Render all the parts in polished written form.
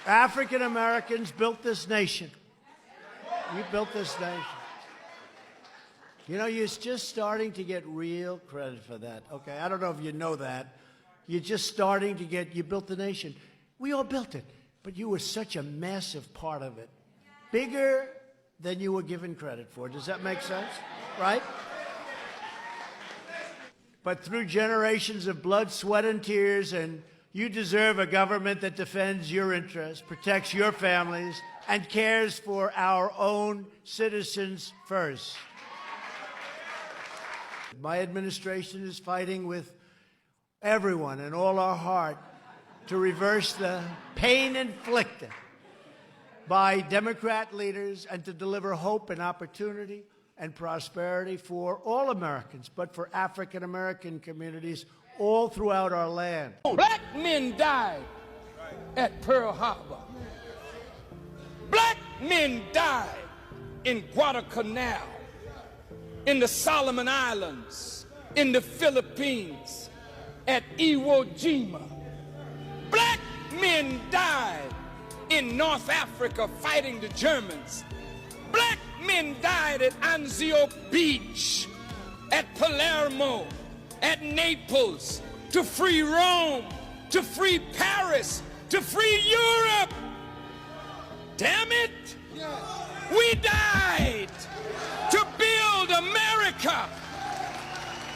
African Americans built this nation. You built this nation. You know, you're just starting to get real credit for that. Okay, I don't know if you know that. You're just starting to get, you built the nation. We all built it, but you were such a massive part of it. Bigger than you were given credit for. Does that make sense? Right? But through generations of blood, sweat, and tears, and you deserve a government that defends your interests, protects your families, and cares for our own citizens first. My administration is fighting with everyone and all our heart to reverse the pain inflicted by Democrat leaders and to deliver hope and opportunity and prosperity for all Americans, but for African American communities all throughout our land. Black men died at Pearl Harbor. Black men died in Guadalcanal, in the Solomon Islands, in the Philippines, at Iwo Jima. Black men died in North Africa fighting the Germans. Black men died at Anzio Beach, at Palermo, at Naples, to free Rome, to free Paris, to free Europe. Damn it! We died to build America.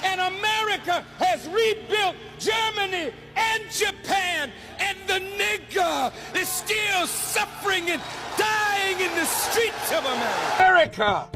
And America has rebuilt Germany and Japan. And the nigger is still suffering and dying in the streets of America. America,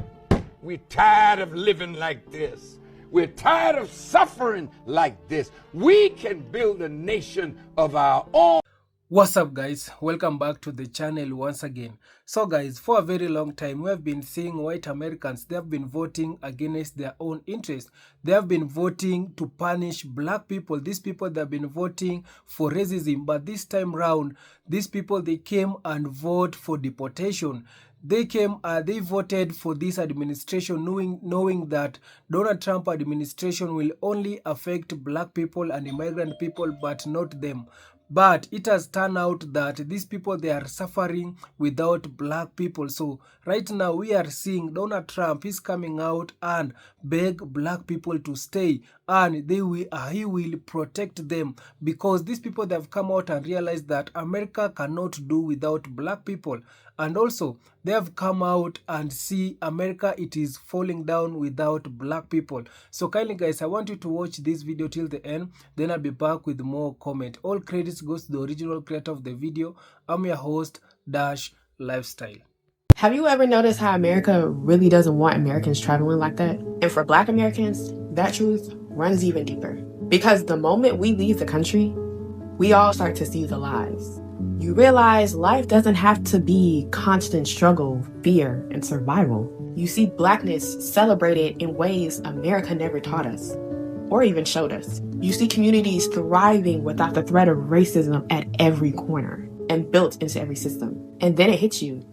we're tired of living like this. We're tired of suffering like this. We can build a nation of our own. What's up, guys? Welcome back to the channel once again. So guys, for a very long time we have been seeing white Americans, they have been voting against their own interests. They have been voting to punish black people. These people, they have been voting for racism, but this time round, these people, they came and vote for deportation. They voted for this administration knowing that Donald Trump administration will only affect black people and immigrant people, but not them. But it has turned out that these people, they are suffering without black people. So right now we are seeing Donald Trump is coming out and beg black people to stay, and he will protect them, because these people, they have come out and realized that America cannot do without black people. And also they have come out and see America, it is falling down without black people. So kindly guys, I want you to watch this video till the end, then I'll be back with more comment. All credits goes to the original creator of the video. I'm your host, Dash Lifestyle. Have you ever noticed how America really doesn't want Americans traveling like that? And for Black Americans, that truth runs even deeper. Because the moment we leave the country, we all start to see the lies. You realize life doesn't have to be constant struggle, fear, and survival. You see Blackness celebrated in ways America never taught us, or even showed us. You see communities thriving without the threat of racism at every corner and built into every system. And then it hits you.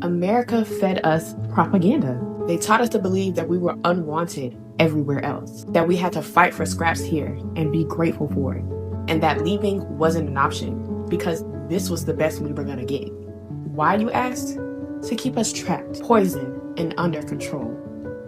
America fed us propaganda. They taught us to believe that we were unwanted everywhere else, that we had to fight for scraps here and be grateful for it, and that leaving wasn't an option because this was the best we were gonna get. Why, you asked? To keep us trapped, poisoned, and under control.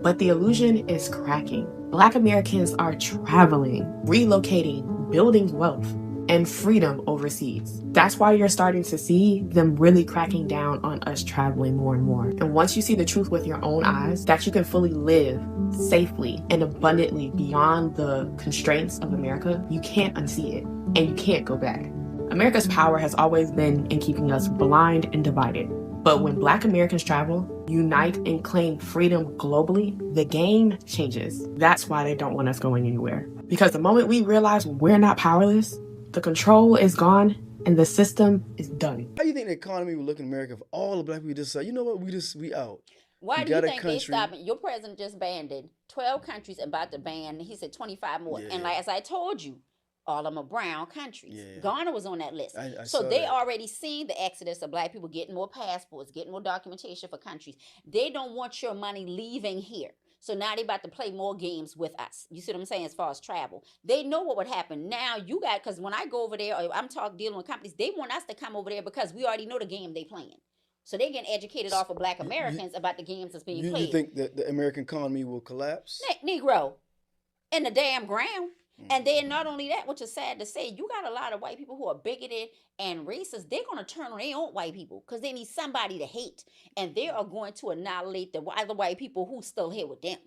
But the illusion is cracking. Black Americans are traveling, relocating, building wealth, and freedom overseas. That's why you're starting to see them really cracking down on us traveling more and more. And once you see the truth with your own eyes, that you can fully live safely and abundantly beyond the constraints of America, you can't unsee it, and you can't go back. America's power has always been in keeping us blind and divided. But when Black Americans travel, unite, and claim freedom globally, the game changes. That's why they don't want us going anywhere. Because the moment we realize we're not powerless, the control is gone and the system is done. How do you think the economy would look in America if all the black people just say, you know what, we out? Why do you think they stopping? Your president just banned 12 countries about to ban, he said 25 more. Yeah. And like, as I told you, all of them are brown countries. Yeah. Ghana was on that list. So they already seen the exodus of black people getting more passports, getting more documentation for countries. They don't want your money leaving here. So now they about to play more games with us. You see what I'm saying? As far as travel, they know what would happen. Now you got, because when I go over there, or I'm dealing with companies, they want us to come over there because we already know the game they playing. So they getting educated off of Black Americans about the games that's being played. You think that the American economy will collapse? Negro, in the damn ground. And then not only that, which is sad to say, you got a lot of white people who are bigoted and racist. They're going to turn on their own white people because they need somebody to hate. And they are going to annihilate the other white people who's still here with them.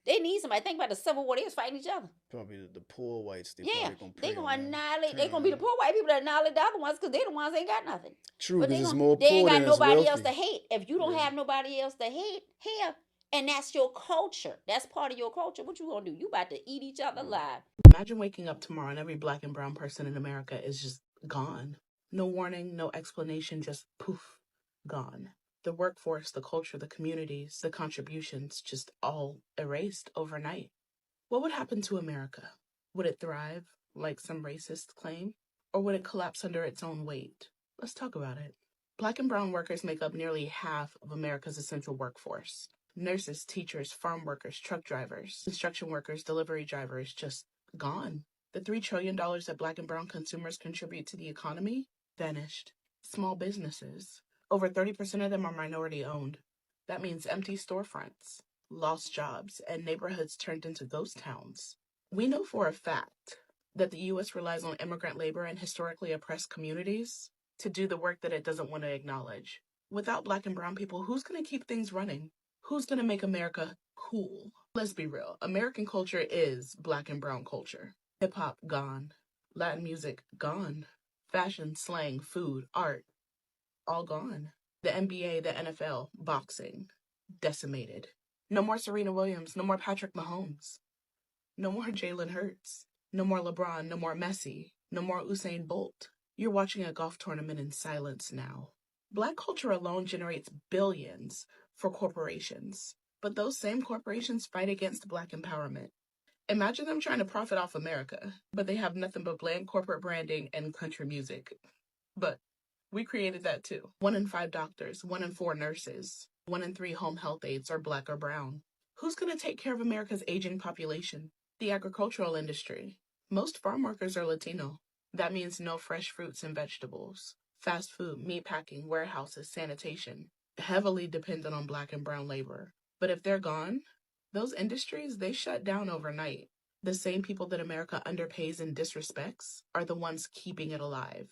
They need somebody. Think about the Civil War. They was fighting each other. Probably the poor whites. They're going to annihilate. They're going to be the poor white people that annihilate the other ones because they're the ones that ain't got nothing. True, because it's more poor. They ain't got nobody else to hate. If you don't have nobody else to hate here, and that's your culture. That's part of your culture. What you gonna do? You about to eat each other alive. Imagine waking up tomorrow and every Black and brown person in America is just gone. No warning, no explanation, just poof, gone. The workforce, the culture, the communities, the contributions, just all erased overnight. What would happen to America? Would it thrive, like some racists claim? Or would it collapse under its own weight? Let's talk about it. Black and brown workers make up nearly half of America's essential workforce. Nurses, teachers, farm workers, truck drivers, construction workers, delivery drivers, just gone. The $3 trillion that Black and brown consumers contribute to the economy, vanished. Small businesses, over 30% of them are minority owned. That means empty storefronts, lost jobs, and neighborhoods turned into ghost towns. We know for a fact that the U.S. relies on immigrant labor and historically oppressed communities to do the work that it doesn't want to acknowledge. Without Black and brown people, who's going to keep things running? Who's going to make America cool? Let's be real. American culture is Black and brown culture. Hip-hop, gone. Latin music, gone. Fashion, slang, food, art, all gone. The NBA, the NFL, boxing, decimated. No more Serena Williams. No more Patrick Mahomes. No more Jalen Hurts. No more LeBron. No more Messi. No more Usain Bolt. You're watching a golf tournament in silence now. Black culture alone generates billions for corporations, but those same corporations fight against Black empowerment. Imagine them trying to profit off America, but they have nothing but bland corporate branding and country music. But we created that too. 1 in 5 doctors, 1 in 4 nurses, 1 in 3 home health aides are Black or brown. Who's going to take care of America's aging population? The agricultural industry. Most farm workers are Latino. That means no fresh fruits and vegetables. Fast food, meat packing, warehouses, sanitation. Heavily dependent on Black and brown labor. But if they're gone, those industries, they shut down overnight. The same people that America underpays and disrespects are the ones keeping it alive.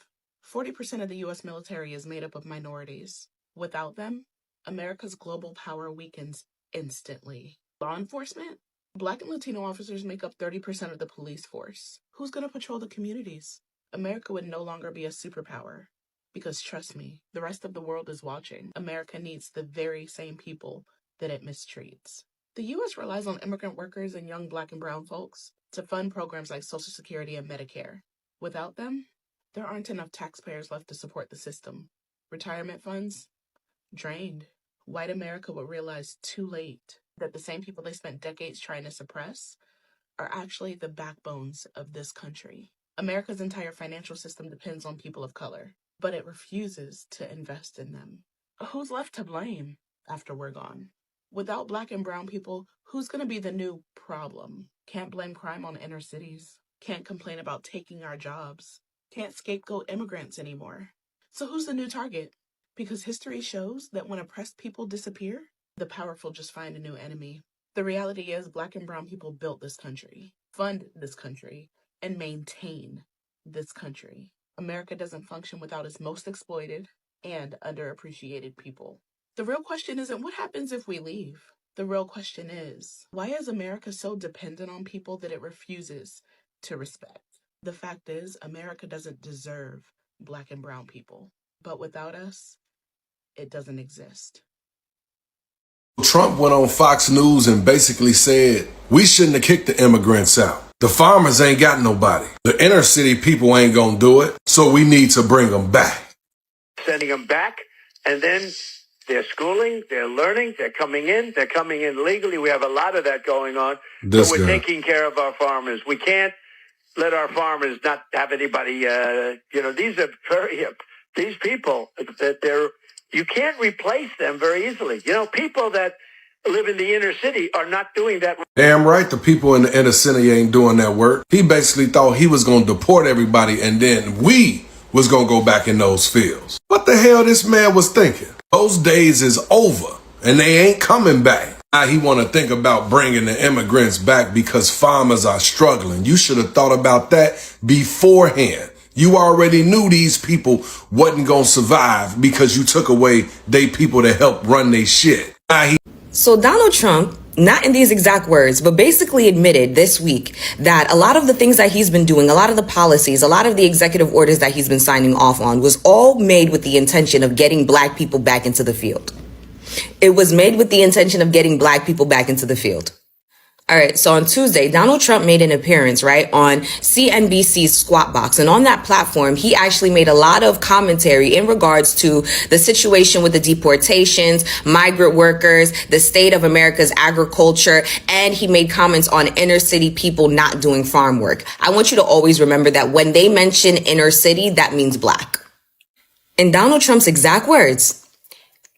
40% of the U.S. military is made up of minorities. Without them, America's global power weakens instantly. Law enforcement? Black and Latino officers make up 30% of the police force. Who's going to patrol the communities? America would no longer be a superpower. Because trust me, the rest of the world is watching. America needs the very same people that it mistreats. The U.S. relies on immigrant workers and young Black and brown folks to fund programs like Social Security and Medicare. Without them, there aren't enough taxpayers left to support the system. Retirement funds? Drained. White America will realize too late that the same people they spent decades trying to suppress are actually the backbones of this country. America's entire financial system depends on people of color, but it refuses to invest in them. Who's left to blame after we're gone? Without Black and brown people, who's going to be the new problem? Can't blame crime on inner cities. Can't complain about taking our jobs. Can't scapegoat immigrants anymore. So who's the new target? Because history shows that when oppressed people disappear, the powerful just find a new enemy. The reality is Black and brown people built this country, fund this country, and maintain this country. America doesn't function without its most exploited and underappreciated people. The real question isn't what happens if we leave. The real question is, why is America so dependent on people that it refuses to respect? The fact is, America doesn't deserve Black and brown people. But without us, it doesn't exist. Trump went on Fox News and basically said, we shouldn't have kicked the immigrants out. The farmers ain't got nobody. The inner city people ain't gonna do it, so we need to bring them back. Sending them back, and then they're schooling, they're learning, they're coming in legally. We have a lot of that going on. So we're taking care of our farmers. We can't let our farmers not have anybody, these people, that you can't replace them very easily. People that live in the inner city are not doing that. Damn right the people in the inner city ain't doing that work. He basically thought he was going to deport everybody and then we was going to go back in those fields. What the hell this man was thinking? Those days is over and they ain't coming back. Now he want to think about bringing the immigrants back because farmers are struggling. You should have thought about that beforehand. You already knew these people wasn't going to survive because you took away they people to help run their shit. So Donald Trump, not in these exact words, but basically admitted this week that a lot of the things that he's been doing, a lot of the policies, a lot of the executive orders that he's been signing off on was all made with the intention of getting black people back into the field. It was made with the intention of getting black people back into the field. All right. So on Tuesday, Donald Trump made an appearance, right, on CNBC's Squawk Box. And on that platform, he actually made a lot of commentary in regards to the situation with the deportations, migrant workers, the state of America's agriculture, and he made comments on inner city people not doing farm work. I want you to always remember that when they mention inner city, that means black. In Donald Trump's exact words,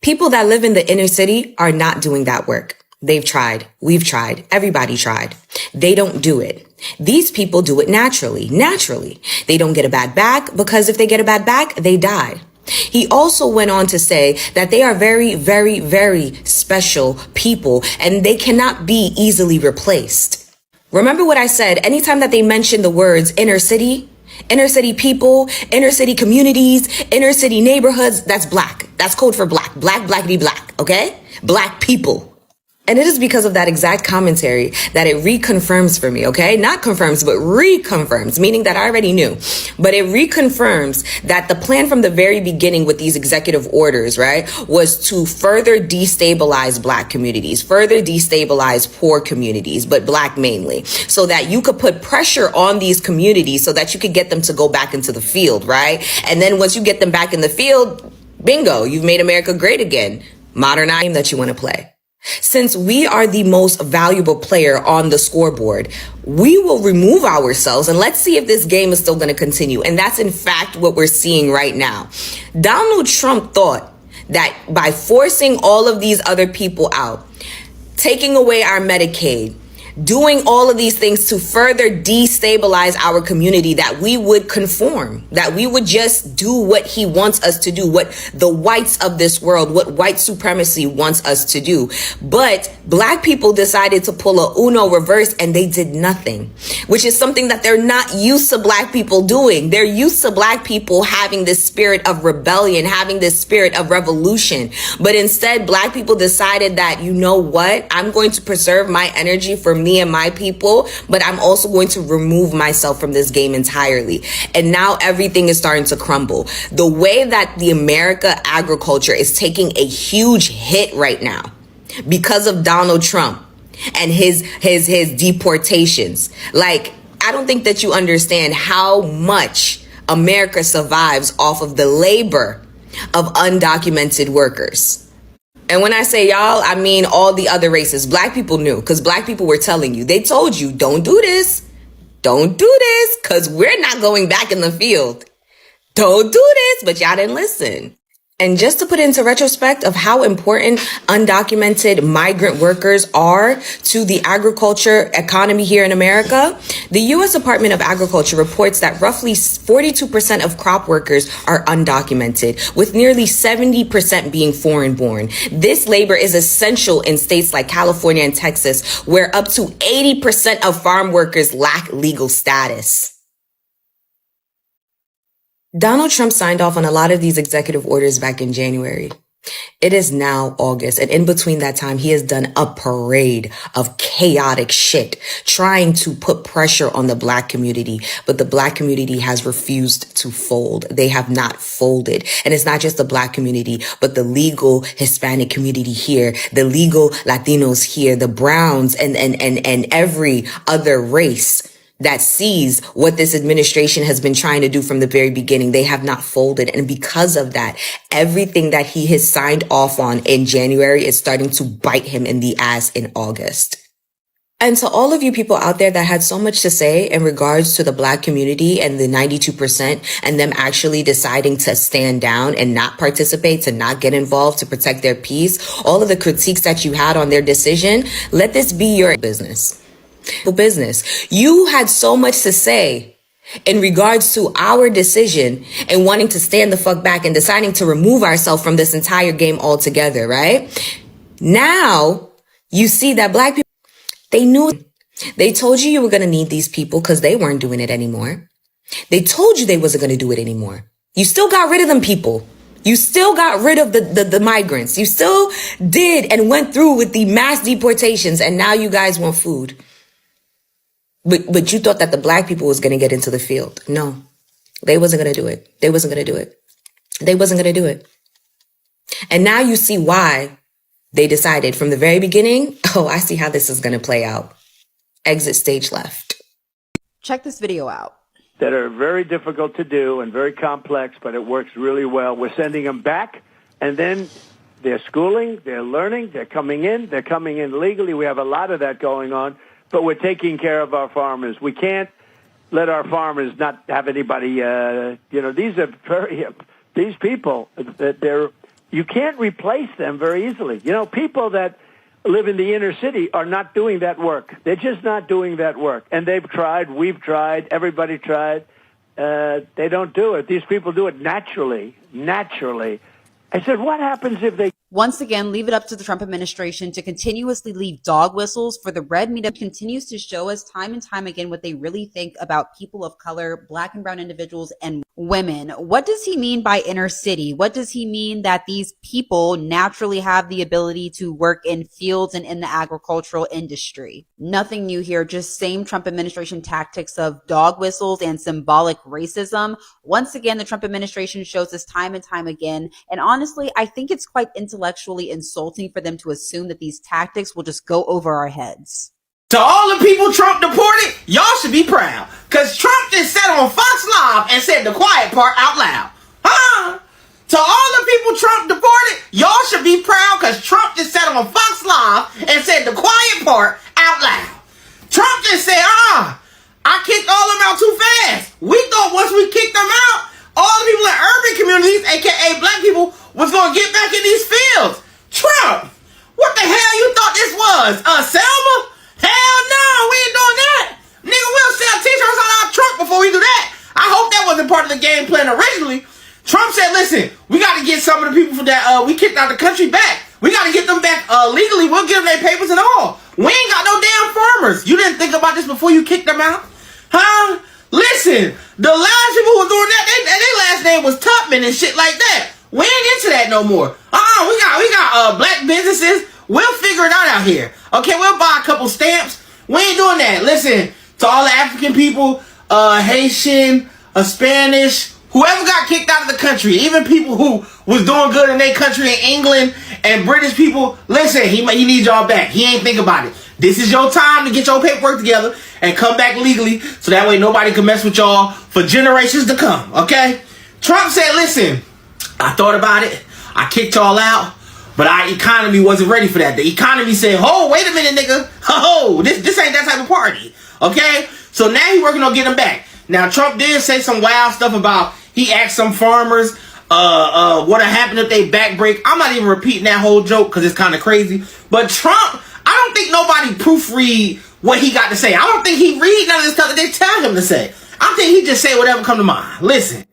people that live in the inner city are not doing that work. They've tried. We've tried. Everybody tried. They don't do it. These people do it naturally. They don't get a bad back because if they get a bad back, they die. He also went on to say that they are very, very, very special people and they cannot be easily replaced. Remember what I said? Anytime that they mention the words inner city people, inner city communities, inner city neighborhoods, that's black. That's code for black. Blackity black. Okay? Black people. And it is because of that exact commentary that it reconfirms for me, okay? Not confirms, but reconfirms, meaning that I already knew. But it reconfirms that the plan from the very beginning with these executive orders, right, was to further destabilize black communities, further destabilize poor communities, but black mainly, so that you could put pressure on these communities so that you could get them to go back into the field, right? And then once you get them back in the field, bingo, you've made America great again. Modern game that you want to play. Since we are the most valuable player on the scoreboard, we will remove ourselves and let's see if this game is still going to continue. And that's in fact what we're seeing right now. Donald Trump thought that by forcing all of these other people out, taking away our Medicaid, doing all of these things to further destabilize our community, that we would conform, that we would just do what he wants us to do, what the whites of this world, what white supremacy wants us to do. But black people decided to pull a Uno reverse and they did nothing, which is something that they're not used to black people doing. They're used to black people having this spirit of rebellion, having this spirit of revolution. But instead, black people decided that, you know what, I'm going to preserve my energy for me and my people, but I'm also going to remove myself from this game entirely. And now everything is starting to crumble. The way that the America agriculture is taking a huge hit right now because of Donald Trump and his deportations. Like, I don't think that you understand how much America survives off of the labor of undocumented workers. And when I say y'all, I mean all the other races. Black people knew because black people were telling you. They told you, don't do this. Don't do this because we're not going back in the field. Don't do this, but y'all didn't listen. And just to put into retrospect of how important undocumented migrant workers are to the agriculture economy here in America, the U.S. Department of Agriculture reports that roughly 42% of crop workers are undocumented, with nearly 70% being foreign-born. This labor is essential in states like California and Texas, where up to 80% of farm workers lack legal status. Donald Trump signed off on a lot of these executive orders back in January. It is now August, and in between that time, he has done a parade of chaotic shit, trying to put pressure on the black community, but the black community has refused to fold. They have not folded. And it's not just the black community, but the legal Hispanic community here, the legal Latinos here, the Browns, and every other race that sees what this administration has been trying to do from the very beginning. They have not folded. And because of that, everything that he has signed off on in January is starting to bite him in the ass in August. And to all of you people out there that had so much to say in regards to the Black community and the 92% and them actually deciding to stand down and not participate, to not get involved, to protect their peace, all of the critiques that you had on their decision, let this be your business. You had so much to say in regards to our decision and wanting to stand the fuck back and deciding to remove ourselves from this entire game altogether, right? Now you see that Black people, they knew. They told you were going to need these people because they weren't doing it anymore. They told you they wasn't going to do it anymore. You still got rid of them people. You still got rid of the migrants. You still did and went through with the mass deportations, and now you guys want food. But you thought that the Black people was going to get into the field. No, they wasn't going to do it. They wasn't going to do it. They wasn't going to do it. And now you see why they decided from the very beginning, oh, I see how this is going to play out. Exit stage left. Check this video out. That are very difficult to do and very complex, but it works really well. We're sending them back, and then they're schooling, they're learning, they're coming in legally. We have a lot of that going on, but we're taking care of our farmers. We can't let our farmers not have anybody, these people, you can't replace them very easily. People that live in the inner city are not doing that work. They're just not doing that work. And they've tried, we've tried, everybody tried. They don't do it. These people do it naturally. I said, what happens if they... Once again, leave it up to the Trump administration to continuously leave dog whistles for the red media. Continues to show us time and time again what they really think about people of color, Black and brown individuals, and women. What does he mean by inner city? What does he mean that these people naturally have the ability to work in fields and in the agricultural industry? Nothing new here, just same Trump administration tactics of dog whistles and symbolic racism. Once again, the Trump administration shows us time and time again. And honestly, I think it's quite intellectually insulting for them to assume that these tactics will just go over our heads. To all the people Trump deported, y'all should be proud. Because Trump just said on Fox Live and said the quiet part out loud. To all the people Trump deported, y'all should be proud because Trump just said on Fox Live and said the quiet part out loud. Trump just said, I kicked all of them out too fast. We thought once we kicked them out, all the people in urban communities, aka Black people, was going to get back in these fields. Trump, what the hell you thought this was? Selma? Hell no, we ain't doing that. Nigga, we'll sell t-shirts on our truck before we do that. I hope that wasn't part of the game plan originally. Trump said, listen, we got to get some of the people that we kicked out the country back. We got to get them back legally. We'll give them their papers and all. We ain't got no damn farmers. You didn't think about this before you kicked them out? Listen, the last people who were doing that, their last name was Tubman and shit like that. We ain't into that no more. We got Black businesses. We'll figure it out here. Okay, we'll buy a couple stamps. We ain't doing that. Listen, to all the African people, Haitian, Spanish, whoever got kicked out of the country, even people who was doing good in their country in England and British people, listen, he needs y'all back. He ain't think about it. This is your time to get your paperwork together and come back legally so that way nobody can mess with y'all for generations to come, okay? Trump said, listen, I thought about it. I kicked y'all out, but our economy wasn't ready for that. The economy said, oh, wait a minute, nigga. Oh, this ain't that type of party, okay? So now he's working on getting them back. Now, Trump did say some wild stuff about, he asked some farmers what happened if they back break. I'm not even repeating that whole joke because it's kind of crazy. But Trump, I don't think nobody proofread what he got to say. I don't think he read none of the stuff that they tell him to say. I think he just say whatever come to mind. Listen,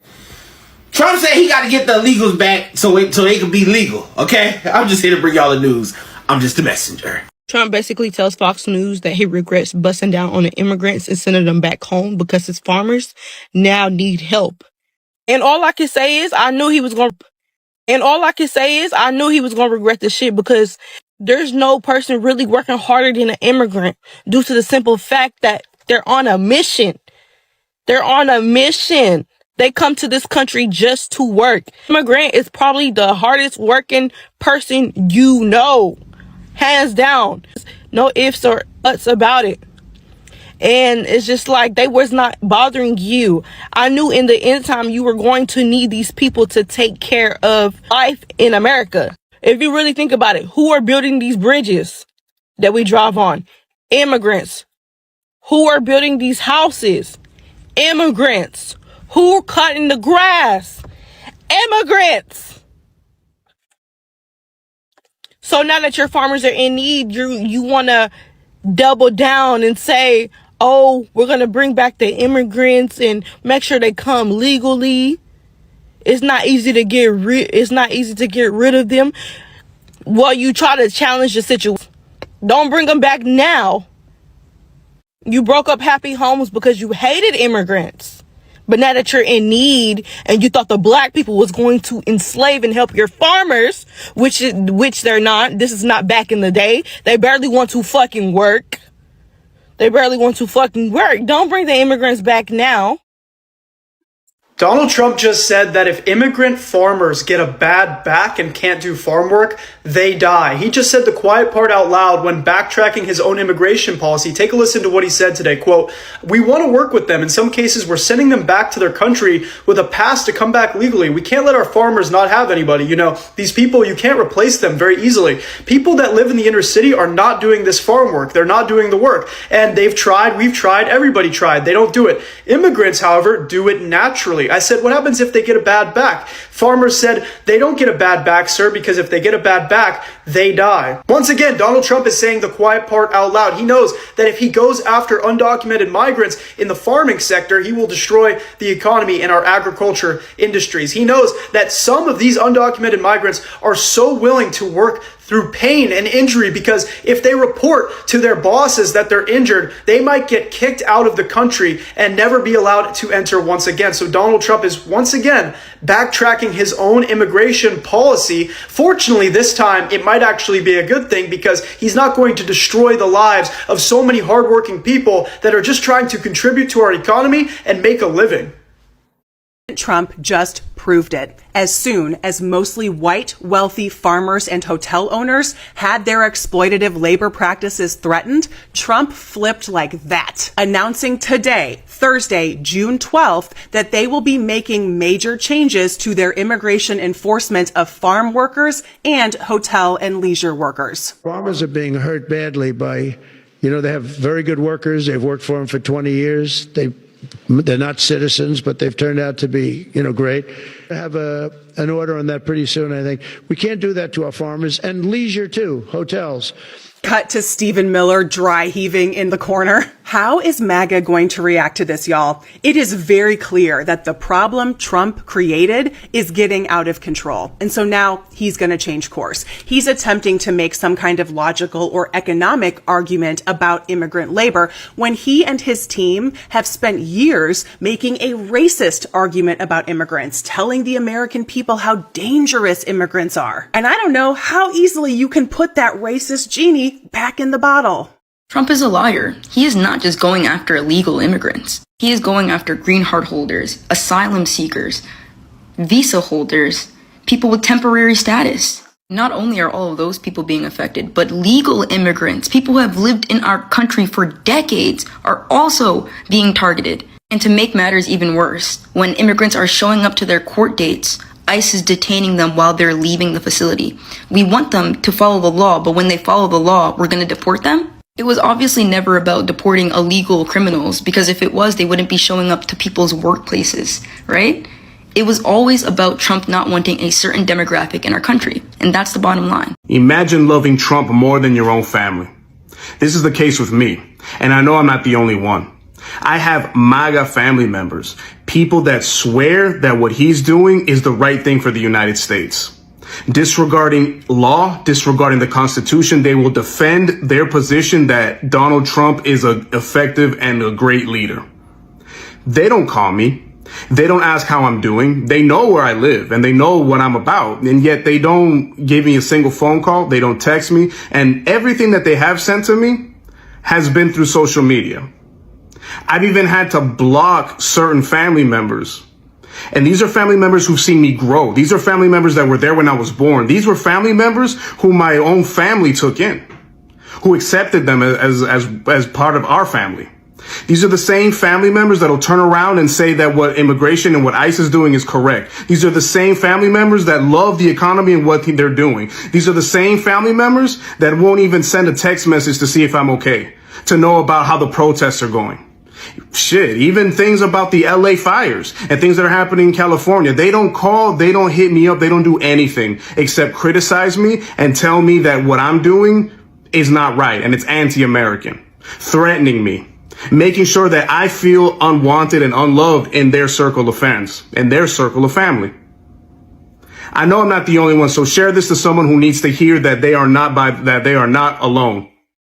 Trump said he got to get the illegals back so they can be legal, okay? I'm just here to bring y'all the news. I'm just a messenger. Trump basically tells Fox News that he regrets busting down on the immigrants and sending them back home because his farmers now need help. And all I can say is I knew he was going to regret this shit because there's no person really working harder than an immigrant due to the simple fact that they're on a mission. They're on a mission. They come to this country just to work. Immigrant is probably the hardest working person you know. Hands down. No ifs or buts about it. And it's just like they was not bothering you. I knew in the end time you were going to need these people to take care of life in America. If you really think about it, who are building these bridges that we drive on? Immigrants who are building these houses. Immigrants who are cutting the grass. Immigrants. So now that your farmers are in need, you want to double down and say, oh, we're going to bring back the immigrants and make sure they come legally. It's not easy to get rid of them. Well, you try to challenge the situation. Don't bring them back now. You broke up happy homes because you hated immigrants. But now that you're in need and you thought the black people was going to enslave and help your farmers, which they're not. This is not back in the day. They barely want to fucking work. Don't bring the immigrants back now. Donald Trump just said that if immigrant farmers get a bad back and can't do farm work, they die. He just said the quiet part out loud when backtracking his own immigration policy. Take a listen to what he said today. Quote, "We want to work with them. In some cases, we're sending them back to their country with a pass to come back legally. We can't let our farmers not have anybody. You know, these people, you can't replace them very easily. People that live in the inner city are not doing this farm work. They're not doing the work. And they've tried, we've tried, everybody tried. They don't do it. Immigrants, however, do it naturally." I said, what happens if they get a bad back? Farmers said, they don't get a bad back, sir, because if they get a bad back, they die. Once again, Donald Trump is saying the quiet part out loud. He knows that if he goes after undocumented migrants in the farming sector, he will destroy the economy and our agriculture industries. He knows that some of these undocumented migrants are so willing to work through pain and injury because if they report to their bosses that they're injured, they might get kicked out of the country and never be allowed to enter once again. So Donald Trump is once again backtracking his own immigration policy. Fortunately, this time it might actually be a good thing because he's not going to destroy the lives of so many hardworking people that are just trying to contribute to our economy and make a living. Trump just proved it. As soon as mostly white, wealthy farmers and hotel owners had their exploitative labor practices threatened, Trump flipped like that, announcing today, Thursday, June 12th, that they will be making major changes to their immigration enforcement of farm workers and hotel and leisure workers. Farmers are being hurt badly by, they have very good workers. They've worked for them for 20 years. They're not citizens, but they've turned out to be, great. I have an order on that pretty soon, I think. We can't do that to our farmers and leisure too, hotels. Cut to Stephen Miller dry heaving in the corner. How is MAGA going to react to this, y'all? It is very clear that the problem Trump created is getting out of control. And so now he's going to change course. He's attempting to make some kind of logical or economic argument about immigrant labor when he and his team have spent years making a racist argument about immigrants, telling the American people how dangerous immigrants are. And I don't know how easily you can put that racist genie back in the bottle. Trump is a liar. He is not just going after illegal immigrants. He is going after green card holders, asylum seekers, visa holders, people with temporary status. Not only are all of those people being affected, but legal immigrants, people who have lived in our country for decades, are also being targeted. And to make matters even worse, when immigrants are showing up to their court dates, ICE is detaining them while they're leaving the facility. We want them to follow the law, but when they follow the law, we're going to deport them? It was obviously never about deporting illegal criminals, because if it was, they wouldn't be showing up to people's workplaces, right? It was always about Trump not wanting a certain demographic in our country, and that's the bottom line. Imagine loving Trump more than your own family. This is the case with me, and I know I'm not the only one. I have MAGA family members, people that swear that what he's doing is the right thing for the United States. Disregarding law, disregarding the Constitution, they will defend their position that Donald Trump is an effective and a great leader. They don't call me. They don't ask how I'm doing. They know where I live and they know what I'm about. And yet they don't give me a single phone call. They don't text me. And everything that they have sent to me has been through social media. I've even had to block certain family members. And these are family members who've seen me grow. These are family members that were there when I was born. These were family members who my own family took in, who accepted them as part of our family. These are the same family members that'll turn around and say that what immigration and what ICE is doing is correct. These are the same family members that love the economy and what they're doing. These are the same family members that won't even send a text message to see if I'm okay. to know about how the protests are going. Shit, even things about the LA fires and things that are happening in California. They don't call, they don't hit me up, they don't do anything except criticize me and tell me that what I'm doing is not right and it's anti-American, threatening me, making sure that I feel unwanted and unloved in their circle of friends, in their circle of family. I know I'm not the only one, so share this to someone who needs to hear that they are not alone.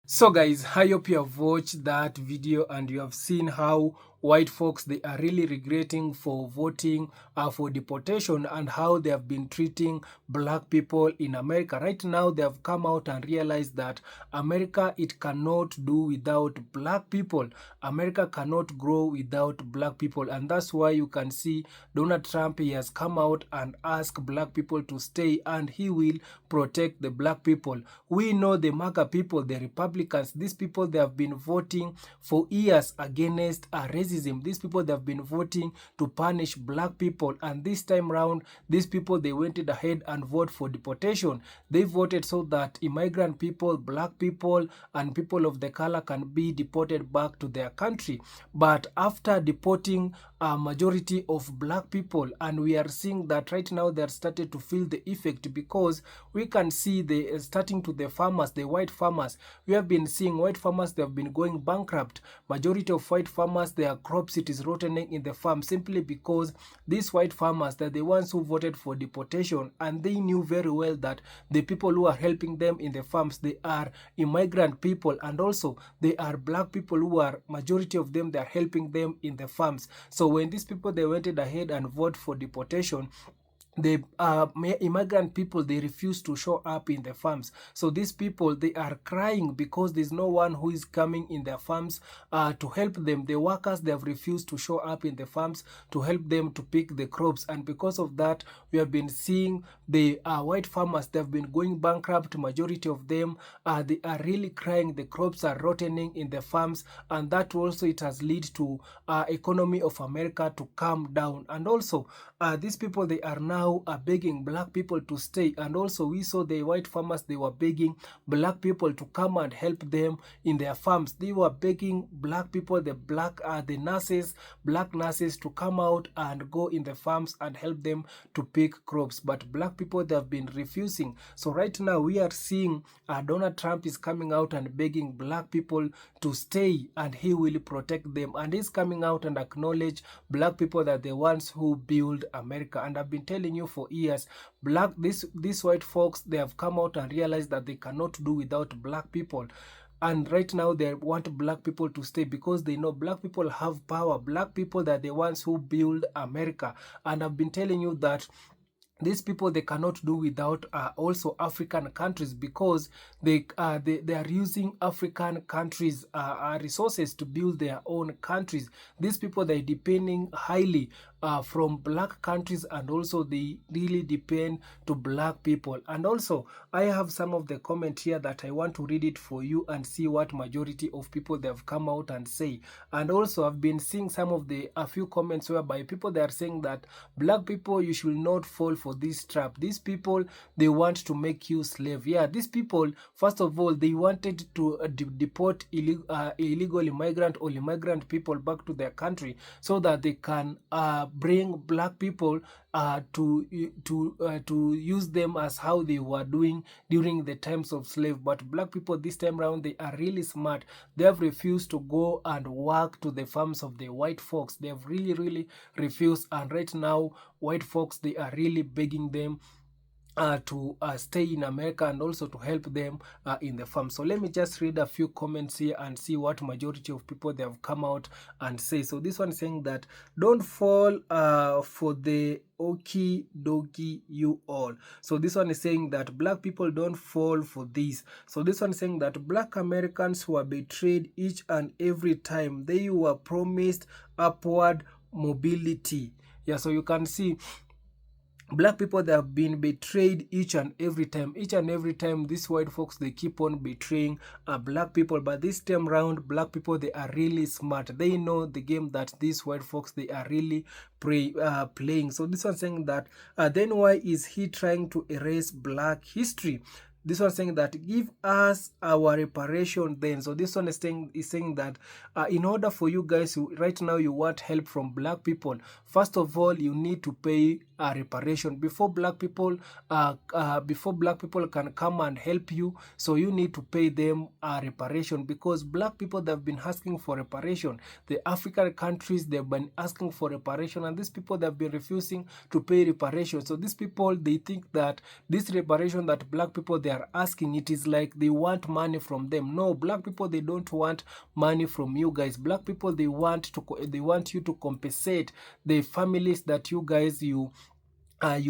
So guys, I hope you have watched that video and you have seen how white folks, they are really regretting for voting for deportation and how they have been treating black people in America. Right now, they have come out and realized that America, it cannot do without black people. America cannot grow without black people. And that's why you can see Donald Trump, he has come out and asked black people to stay and he will protect the black people. We know the MAGA people, the Republicans, these people, they have been voting for years against racism. These people, they have been voting to punish black people, and this time round, these people, they went ahead and voted for deportation. They voted so that immigrant people, black people, and people of the color can be deported back to their country. But after deporting a majority of black people, and we are seeing that right now they are started to feel the effect, because we can see the starting to the farmers, the white farmers. We have been seeing white farmers, they have been going bankrupt. Majority of white farmers, their crops, it is rotting in the farm, simply because these white farmers, they're the ones who voted for deportation, and they knew very well that the people who are helping them in the farms, they are immigrant people, and also they are black people who are, majority of them, they are helping them in the farms. So when these people, they went ahead and voted for deportation, the immigrant people, they refuse to show up in the farms. So these people, they are crying because there's no one who is coming in their farms to help them. The workers, they have refused to show up in the farms to help them to pick the crops, and because of that, we have been seeing the white farmers, they have been going bankrupt. Majority of them, they are really crying. The crops are rotting in the farms, and that also, it has led to economy of America to calm down. And also these people, they are now begging black people to stay. And also we saw the white farmers, they were begging black people to come and help them in their farms. They were begging black people, the nurses, black nurses, to come out and go in the farms and help them to pick crops. But black people, they have been refusing. So right now we are seeing Donald Trump is coming out and begging black people to stay, and he will protect them. And he's coming out and acknowledge black people that the ones who build America. And I've been telling you for years, these white folks, they have come out and realized that they cannot do without black people. And right now they want black people to stay because they know black people have power. Black people, that are the ones who build America. And I've been telling you that these people, they cannot do without also African countries, because they are using African countries resources to build their own countries. These people, they're depending highly from black countries, and also they really depend to black people. And also I have some of the comment here that I want to read it for you and see what majority of people, they have come out and say. And also I've been seeing some of a few comments whereby people, they are saying that black people, you should not fall for this trap. These people, they want to make you slave. Yeah, these people, first of all, they wanted to deport illegal immigrant or immigrant people back to their country so that they can bring black people to use them as how they were doing during the times of slave. But black people this time around, they are really smart. They have refused to go and work to the farms of the white folks. They have really refused, and right now white folks, they are really begging them to stay in America and also to help them in the farm. So let me just read a few comments here and see what majority of people, they have come out and say. So this one is saying that don't fall for the okie dokie you all. So this one is saying that black people don't fall for this. So this one is saying that black Americans were betrayed each and every time. They were promised upward mobility. Yeah, so you can see black people, they have been betrayed each and every time. Each and every time, these white folks, they keep on betraying black people. But this time round, black people, they are really smart. They know the game that these white folks, they are really playing. So this one saying that then why is he trying to erase black history? This one saying that give us our reparation then. So this one is saying that in order for you guys right now you want help from black people, first of all you need to pay a reparation before black people can come and help you. So you need to pay them a reparation, because black people, they've been asking for reparation. The African countries, they've been asking for reparation, and these people, they've been refusing to pay reparation. So these people, they think that this reparation that black people they are asking, it is like they want money from them. No, black people, they don't want money from you guys. Black people, they want you to compensate the families that you guys you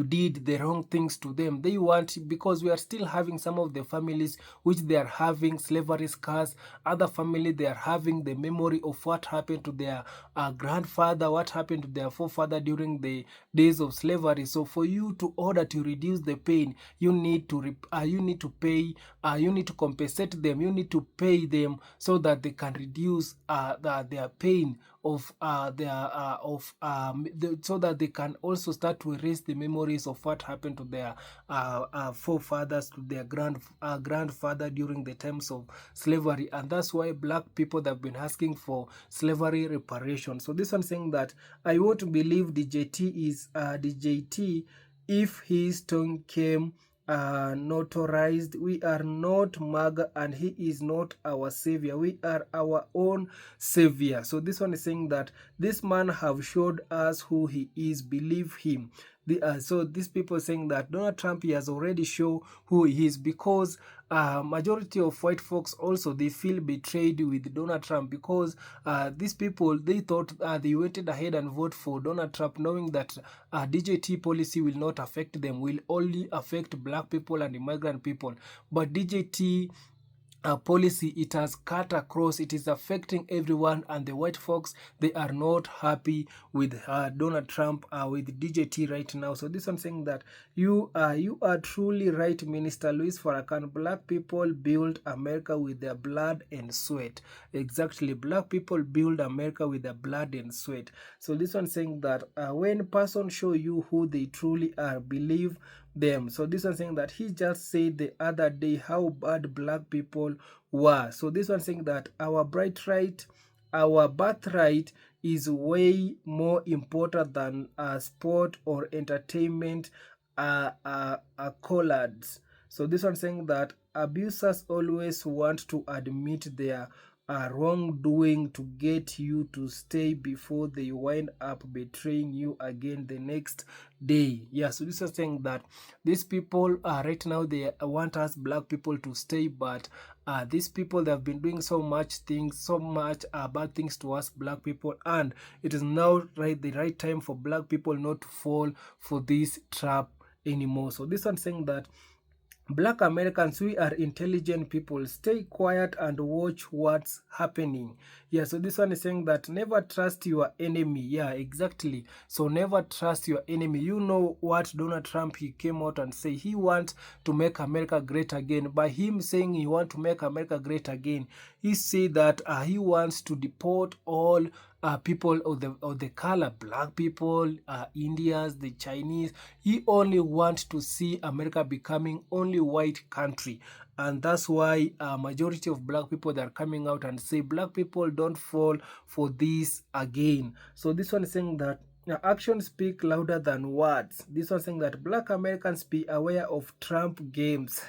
did the wrong things to them. They want, because we are still having some of the families which they are having slavery scars. Other family, they are having the memory of what happened to their grandfather, what happened to their forefather during the days of slavery. So for you to order to reduce the pain, you need to pay, you need to compensate them, you need to pay them so that they can reduce their pain of so that they can also start to erase the memories of what happened to their forefathers, to their grandfather during the times of slavery. And that's why black people have been asking for slavery reparation. So this one saying that I won't believe DJT if his tongue came notarized. We are not MAGA and he is not our savior. We are our own savior. So this one is saying that this man have showed us who he is. Believe him. So these people saying that Donald Trump, he has already shown who he is, because majority of white folks also, they feel betrayed with Donald Trump, because these people, they thought they went ahead and vote for Donald Trump knowing that DJT policy will not affect them, will only affect black people and immigrant people. But DJT policy, it has cut across, it is affecting everyone, and the white folks, they are not happy with Donald Trump, with DJT right now. So this one saying that you are truly right, Minister Luis Farrakhan. Black people build America with their blood and sweat. Exactly, black people build America with their blood and sweat. So this one saying that when person show you who they truly are, believe them. So this one saying that he just said the other day how bad black people were. So this one saying that our birthright is way more important than sport or entertainment accolades. So this one saying that abusers always want to admit their wrongdoing to get you to stay before they wind up betraying you again the next day. Yeah, so this is saying that these people right now, they want us black people to stay, but these people, they have been doing so much bad things to us black people, and it is now the right time for black people not to fall for this trap anymore. So this one saying that Black Americans, we are intelligent people. Stay quiet and watch what's happening. Yeah, so this one is saying that never trust your enemy. Yeah, exactly. So never trust your enemy. You know what Donald Trump, he came out and say he wants to make America great again. By him saying he wants to make America great again, he said that he wants to deport all people of the color, black people, Indians, the Chinese. He only wants to see America becoming only white country. And that's why majority of black people, they are coming out and say black people don't fall for this again. So this one is saying that actions speak louder than words. This one saying that black Americans be aware of Trump games.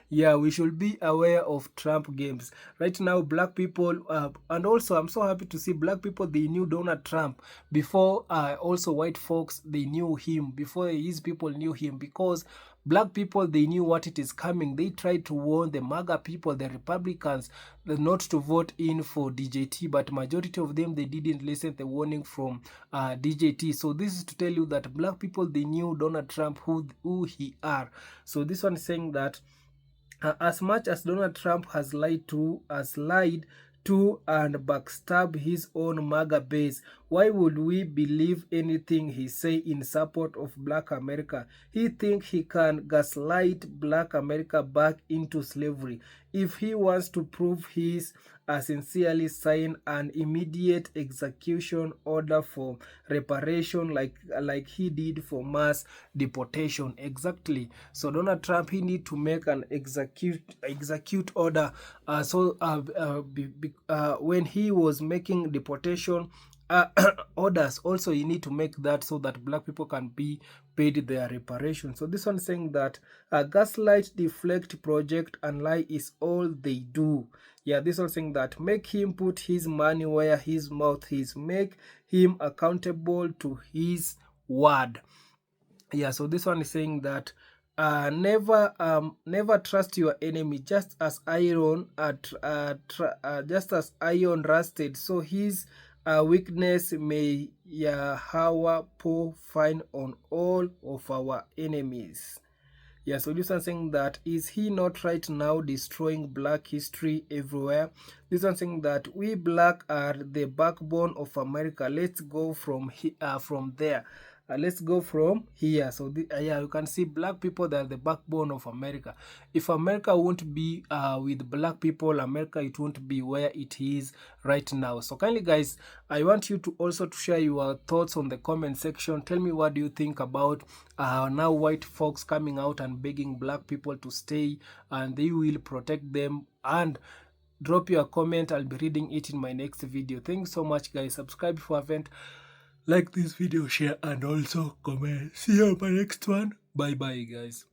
Yeah, we should be aware of Trump games. Right now, black people, and also I'm so happy to see black people, they knew Donald Trump before also white folks, they knew him, before his people knew him, because black people, they knew what it is coming. They tried to warn the MAGA people, the Republicans, not to vote in for DJT, but majority of them, they didn't listen to the warning from DJT. So this is to tell you that black people, they knew Donald Trump, who he are. So this one is saying that as much as Donald Trump has lied to and backstab his own MAGA base, why would we believe anything he say in support of black America? He think he can gaslight black America back into slavery. If he wants to prove his sincerely sign an immediate execution order for reparation like he did for mass deportation. Exactly. So Donald Trump, he need to make an execute order. When he was making deportation orders, also you need to make that so that black people can be paid their reparation. So this one saying that gaslight, deflect, project and lie is all they do. Yeah, this one saying that make him put his money where his mouth is, make him accountable to his word. Yeah, so this one is saying that never trust your enemy, just as iron rusted, so his weakness may Yahweh pour fine on all of our enemies. Yeah, so this one saying that is he not right now destroying black history everywhere? This one saying that we black are the backbone of America. Let's go from there. Let's go from here. So yeah, you can see black people, they are the backbone of America. If America won't be with black people, America, it won't be where it is right now. So kindly guys, I want you to also to share your thoughts on the comment section. Tell me, what do you think about now white folks coming out and begging black people to stay and they will protect them? And drop your comment, I'll be reading it in my next video. Thanks so much guys. Subscribe if you haven't. Like this video, share and also comment. See you on my next one. Bye bye guys.